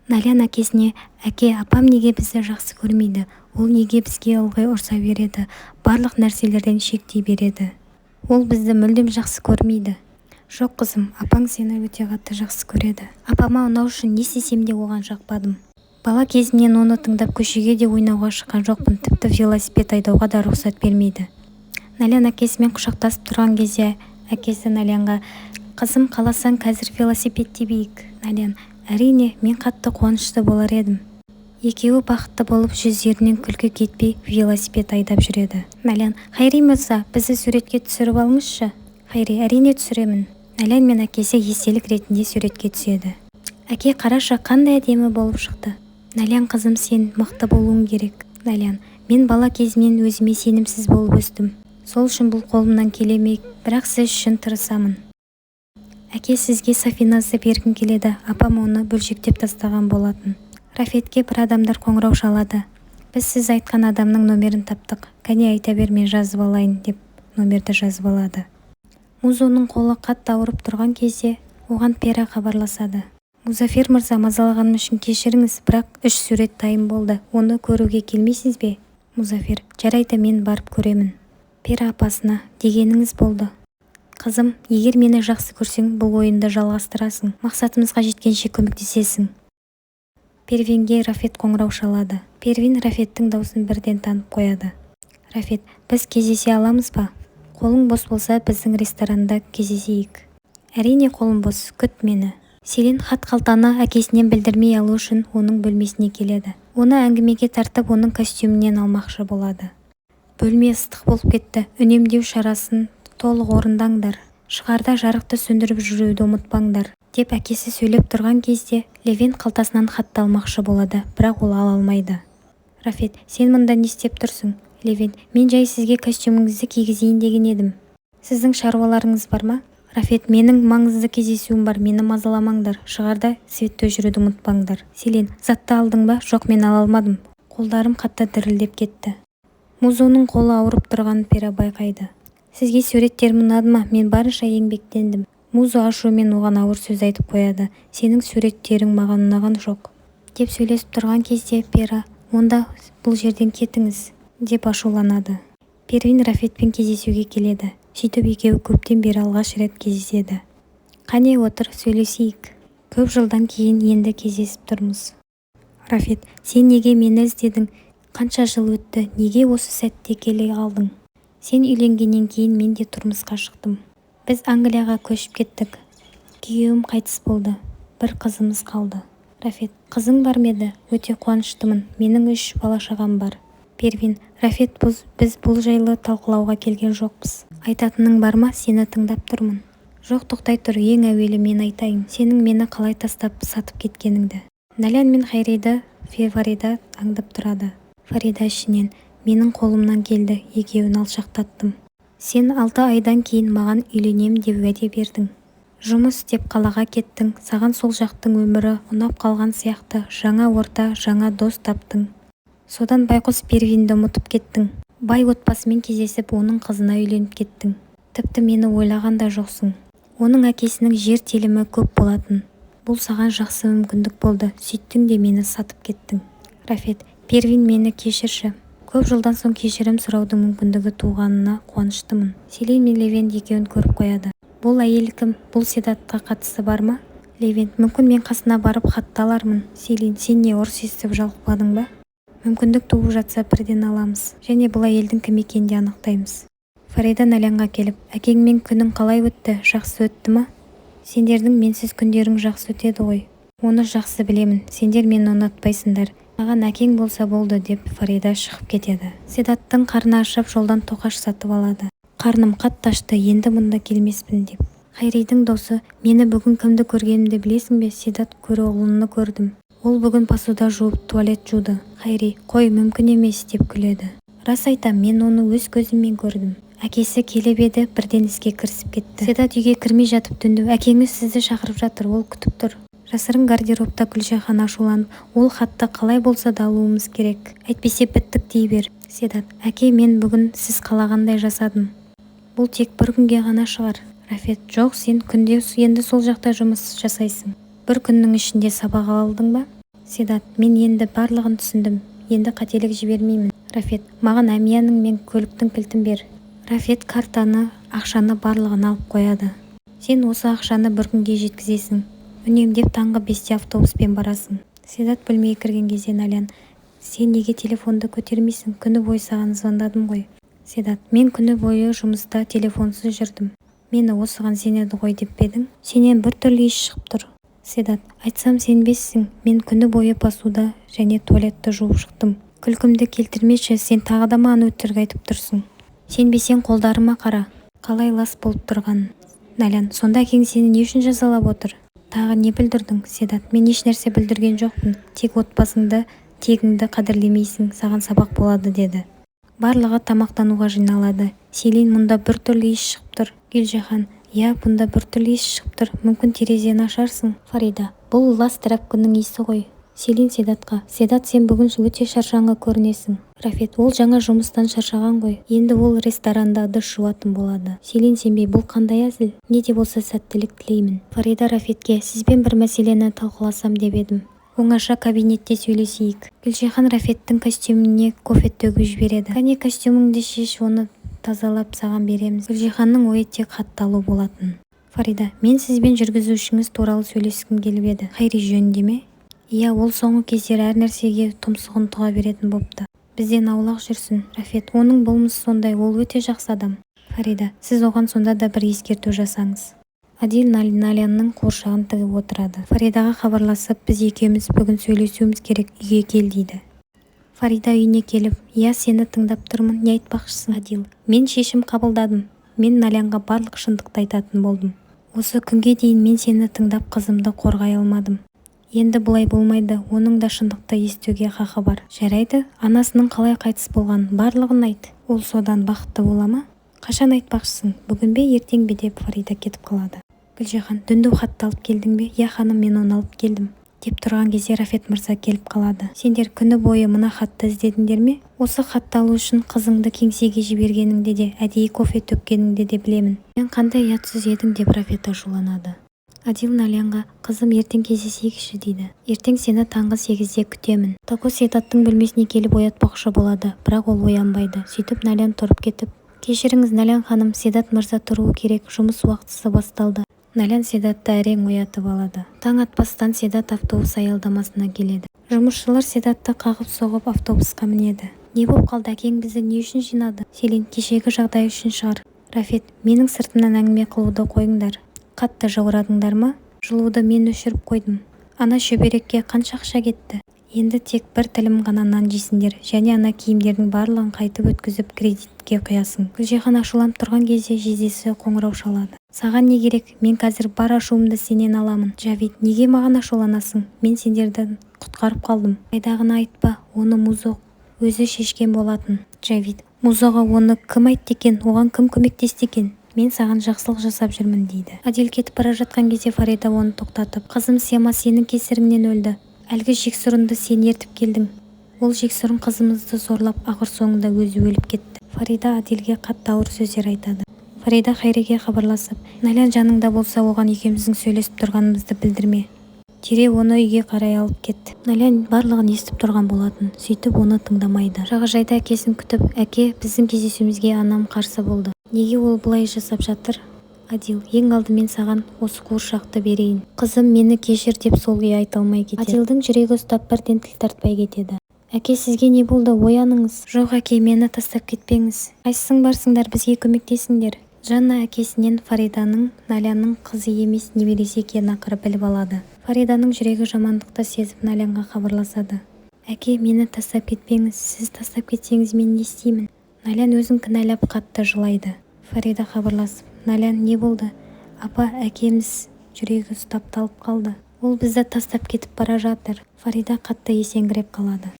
Налян әкесіне: әке, апам неге бізді жақсы көрмейді? Ол неге бізге ылғи ұрса береді? Барлық нәрселерден шектей береді. Ол бізді мүлдем жақсы көрмейді. Жоқ қызым, апаң сені өте қатты жақсы көреді. Апама ұнау үшін не істесем де оған жақпадым. Бала кезімнен оны тыңдап көшеге де ойнауға шыққан жоқпын, тіпті велосипед айдауға да рұқсат бермейді. Налян әкесімен құшақтасып тұрған кезде әкесі Налянға: қызым, қаласаң қазір велосипед тебейік. Налян: әрине, мен қатты қуанышты болар едім. Екеуі бақытты болып жүздерінен күлкі кетпей велосипед айдап жүреді. Налян: Хайри мырза, бізді суретке түсіріп алыңызшы. Хайри: әрине түсіремін. Налян мен әкесі естелік ретінде суретке түседі. Әке, қарашы, қандай әдемі болып шықты. Налян: қызым, сен мықты болуың керек. Налян: мен бала кезімнен өзіме сенімсіз болып өстім. Сол үшін бұл қолымнан келемей, бірақ сіз үшін тырысамын. Әке, сізге Сафиназды бергім келеді. Апам оны бөлшектеп тастаған болатын. Рафетке бір адамдар қоңырау шалады. Біз сіз айтқан адамның номерін таптық. Кәне айта бер, мен жазып алайын, деп номерді жазып алады. Музоның қолы қатты ауырып тұрған кезде оған Пера хабарласады. Музафир мырза, мазалағаным үшін кешіріңіз, бірақ 3 сурет дайын болды. Оны көруге келмейсіз бе? Музафир: жарайды, мен барып көремін. Пера апасына: дегеніңіз болды. Қызым, егер мені жақсы көрсең, бұл ойынды жалғастырасың. Мақсатымызға жеткенше көмектесесің. Первинге Рафет қоңырау шалады. Первин Рафеттің даусын бірден танып қояды. Рафет: біз кездесе аламыз ба? Қолың бос болса, біздің ресторанда кездесейік. Әрине қолым бос, күт мені. Селен хат-қалтаны әкесінен білдірмей алу үшін оның бөлмесіне келеді. Оны әңгімеге тартып, оның костюмінен алмақшы болады. Бөлме ыстық болып кетті. Үнемдеу шарасын толық орындаңдар. Шығарда жарықты сөндіріп жүруді ұмытпаңдар, деп әкесі сөйлеп тұрған кезде Левен қалтасынан хатты алмақшы болады, бірақ ол ала алмайды. Рафет: сен мұнда не істеп тұрсың? Левен: мен жай сізге костюміңізді кигізейін деген едім. Сіздің шаруаларыңыз бар ма? Рафет: менің маңызды кездесуім бар, мені мазаламаңдар. Шығарда светте жүруді ұмытпаңдар. Селен: затты алдың ба? Жоқ, мен ала алмадым. Қолдарым қатты дірілдеп кетті. Музоның қолы ауырып тұрғанын Пера байқайды. Сізге суреттерім ұнады ма? Мен барынша еңбектендім. Музо ашумен оған ауыр сөз айтып қояды. Сенің суреттерің маған ұнаған жоқ, деп сөйлесіп тұрған кезде Пера: онда бұл жерден кетіңіз, деп ашуланады. Первин Рафетпен кездесуге келеді. Сөйтіп екеуі көптен бері алғаш рет кездеседі. Қане отыр, сөйлесейік. Көп жылдан кейін енді кездесіп тұрмыз. Рафет: сен неге мені іздедің? Қанша жыл өтті, неге осы сәтте келе қалдың? Сен үйленгеннен кейін мен де тұрмысқа шықтым. Біз Англияға көшіп кеттік. Күйеуім қайтыс болды. Бір қызымыз қалды. Рафет: қызың бар ма еді? Өте қуаныштымын. Менің 3 бала-шағам бар. Первин: Рафет, біз бұл жайлы талқылауға келген жоқпыз. Айтатының бар ма? Сені тыңдап тұрмын. Жоқ, тоқтай тұр, ең әуелі мен айтайын. Сенің мені қалай тастап сатып кеткеніңді. Налян мен Хайриді Фарида аңдып тұрады. Фарида ішінен: менің қолымнан келді, екеуін алшақтаттым. Сен 6 айдан кейін маған үйленем деп уәде бердің. Жұмыс деп қалаға кеттің. Саған сол жақтың өмірі ұнап қалған сияқты, жаңа орта, жаңа дос таптың. Содан байқұс Первинді ұмытып кеттің. Бай отбасымен кездесіп, оның қызына үйленіп кеттің. Тіпті мені ойлаған да жоқсың. Оның әкесінің жер телімі көп болатын. Бұл саған жақсы мүмкіндік болды. Сөйттің де мені сатып кеттің. Рафет: Первин, мені кешірші. Көп жылдан соң кешірім сұраудың мүмкіндігі туғанына қуаныштымын. Селен мен Левен екеуін көріп қояды. Бұл әйел кім? Бұл Седатқа қатысы бар ма? Левен: мүмкін мен қасына барып хатты алармын. Селен: сен не, ұрыс естіп жалықпадың ба? Мүмкіндік туып жатса бірден аламыз. Және бұл әйелдің кім екенін де анықтаймыз. Фарида Налянға келіп: әкеңмен күнің қалай өтті? Жақсы өтті ма? Сендердің менсіз күндерің жақсы өтеді ғой. Оны жақсы білемін. Сендер мені ұнатпайсыңдар. Маған әкең болса болды, деп Фарида шығып кетеді. Седаттың қарны ашып, жолдан тоқаш сатып алады. Қарным қатты ашты, енді мұнда келмеспін, деп. Хайридің досы: мені бүгін кімді көргенімді білесің бе? Седат Көроғлыны көрдім. Ол бүгін посуда жуып, туалет жуды. Хайри: қой, мүмкін емес, деп күледі. Рас айтам, мен оны өз көзіммен көрдім. Әкесі келіп еді, бірден іске кірісіп кетті. Седат үйге кірмей жатып түнді: әкеңіз сізді шақырып жатыр, ол күтіп тұр. Жасырын гардеробта Гүлжихан ашуланып: ол хатты қалай болса да алуымыз керек, әйтпесе біттік дей бер. Седат: әке, мен бүгін сіз қалағандай жасадым. Бұл тек бір күнге ғана шығар. Рафет: жоқ, сен күнде енді сол жақта жұмыс жасайсың. Бір күннің ішінде сабақ алдың ба? Седат: мен енді барлығын түсіндім, енді қателік жібермеймін. Рафет: маған Әмияның мен көліктің кілтін бер. Рафет картаны, ақшаны барлығын алып қояды. Сен осы ақшаны бір күнге жеткізесің. Үнемдеп таңғы 5-те автобуспен барасың. Седат бөлмеге кірген кезде Налян: сен неге телефонды көтермейсің? Күні бойы саған звондадым ғой. Седат: мен күні бойы жұмыста телефонсыз жүрдім. Мені осыған сенеді ғой деп едің? Сенен бір түрлі иіс шығып тұр. Седат: айтсам сенбессің, мен күні бойы басуда және туалетті жуып шықтым. Күлкімді келтірмеші, сен тағы да маған өтірік айтып тұрсың. Сенбесең қолдарыма қара, қалай лас болып тұрғанын. Налян: сонда әкең сені не үшін жазалап отыр? Тағы не білдірдің? Седат: мен еш нәрсе білдірген жоқпын, тек отбасыңды, тегіңді қадірлемейсің, саған сабақ болады деді. Барлығы тамақтануға жиналады. Селин: мұнда бір түрлі иіс шығып тұр. Гүлжихан: иә, бұнда бір түрлі иіс шығып тұр, мүмкін терезені ашарсың. Фарида: бұл лас трәпкінің иісі ғой. Селин Седатқа: Седат, сен бүгін өте шаршаңқы көрінесің. Рафет: ол жаңа жұмыстан шаршаған ғой, енді ол ресторанда ыдыс жуатын болады. Селин сенбей: бұл қандай әзіл, не де болса сәттілік тілеймін. Фарида Рафетке: сізбен бір мәселені талқыласам деп едім. Оңаша кабинетте сөйлесейік. Гүлжихан Рафеттің костюміне кофе төгіп жібереді. Кәне костюміңді шеш, оны тазалап саған береміз. Гүлжиханның ойы тек хатты алу болатын. Фарида: мен сізбен жүргізушіңіз туралы сөйлескім келіп еді. Хайри жөнінде ме? Иә, ол соңғы кездері әр нәрсеге тұмсығын тыға беретін бопты. Бізден аулақ жүрсін. Рафет: оның болмысы сондай, ол өте жақсы адам. Фарида: сіз оған сонда да бір ескерту жасаңыз. Адил Налянның қуыршағын тігіп отырады. Фаридаға хабарласып: біз екеуміз бүгін сөйлесуіміз керек, үйге кел дейді. Фарида үйіне келіп: иә, сені тыңдап тұрмын, не айтпақшысың? Адил: мен шешім қабылдадым. Мен Налянға барлық шындықты айтатын болдым. Осы күнге дейін мен сені тыңдап қызымды қорғай алмадым. Енді бұлай болмайды, оның да шындықты естуге хақы бар. Жарайды, анасының қалай қайтыс болғанын барлығын айт. Ол содан бақытты бола ма? Қашан айтпақшысың? Бүгін бе, ертең бе деп Фарида кетіп қалады. Гүлжихан: дүнді хатты алып келдің бе? Я ханым, мен оны алып келдім. Деп тұрған кезде Рафет мырза келіп қалады. Сендер күні бойы мына хатты іздедіңдер ме? Осы хатты алу үшін қызыңды кеңсеге жібергеніңде де, әдейі кофе төккеніңде де білемін. Сен қандай ұятсыз едің деп Рафет ашуланады. Адил Налянға: қызым, ертең кездесейікші дейді. Ертең сені таңғы 8-де күтемін. Токо Седаттың бөлмесіне келіп оятпақшы болады, бірақ ол оянбайды. Сөйтіп Налян тұрып кетіп: кешіріңіз Налян ханым, Седат мырза тұруы керек, жұмыс уақытысы басталды. Налян Седатты әрең оятып алады. Таң атпастан Седат автобус аялдамасына келеді. Жұмысшылар Седатты қағып-соғып автобусқа мінеді. Не болып қалды, әкең бізді не үшін жинады? Селин: кешегі жағдай үшін шығар. Рафет: менің сыртымнан әңгіме қылуды қойыңдар. Қатты жаурадыңдар ма? Жылуды мен өшіріп қойдым. Ана шөберекке қанша ақша кетті? Енді тек бір тілім ғана нан жейсіңдер, және ана киімдердің барлығын қайтып өткізіп кредитке құясың. Гүлжихан ашуланып тұрған кезде жездесі қоңырау шалады. Саған не керек? Мен қазір бар ашуымды сенен аламын. Жавид: неге маған ашуланасың? Мен сендерді құтқарып қалдым. Қайдағыны айтпа, оны Музо өзі шешкен болатын. Жавид: Музоға оны кім айтты екен? Оған кім көмектесті екен? Мен саған жақсылық жасап жүрмін дейді. Адил кетіп бара жатқан кезде Фарида оны тоқтатып: қызым Сема сенің кесіріңнен өлді. Әлгі жексұрынды сен ертіп келдің. Ол жексұрын қызымызды зорлап, ақыр соңында өзі өліп кетті. Фарида Адилге қатты ауыр сөздер айтады. Фарида Хайриге хабарласып: Налян жаныңда болса, оған екеуміздің сөйлесіп тұрғанымызды білдірме. Дереу оны үйге қарай алып кетті. Налян барлығын естіп тұрған болатын, сөйтіп оны тыңдамайды. Жағажайда әкесін күтіп: әке, біздің кездесуімізге анам қарсы болды. Неге ол бұлай жасап жатыр? Адил: ең алдымен саған осы қуыршақты берейін. Қызым, мені кешір деп сол үй айта алмай кетеді. Адилдің жүрегі ұстап бірден тіл тартпай кетеді. Әке, сізге не болды? Ояныңыз. Жоқ әке, мені тастап кетпеңіз. Қайсың барсыңдар, бізге көмектесіңдер. Жанна әкесінен Фариданың Налянның қызы емес, немересі екенін ақыры біліп алады. Фариданың жүрегі жамандықты сезіп Налянға хабарласады: әке, мені тастап кетпеңіз, сіз тастап кетсеңіз мен не істеймін? Налян өзін кінәлап қатты жылайды. Фарида хабарласып: Налян, не болды? Апа, әкеміз жүрегі ұстап талып қалды. Ол бізді тастап кетіп бара жатыр. Фарида қатты есеңгіреп қалады.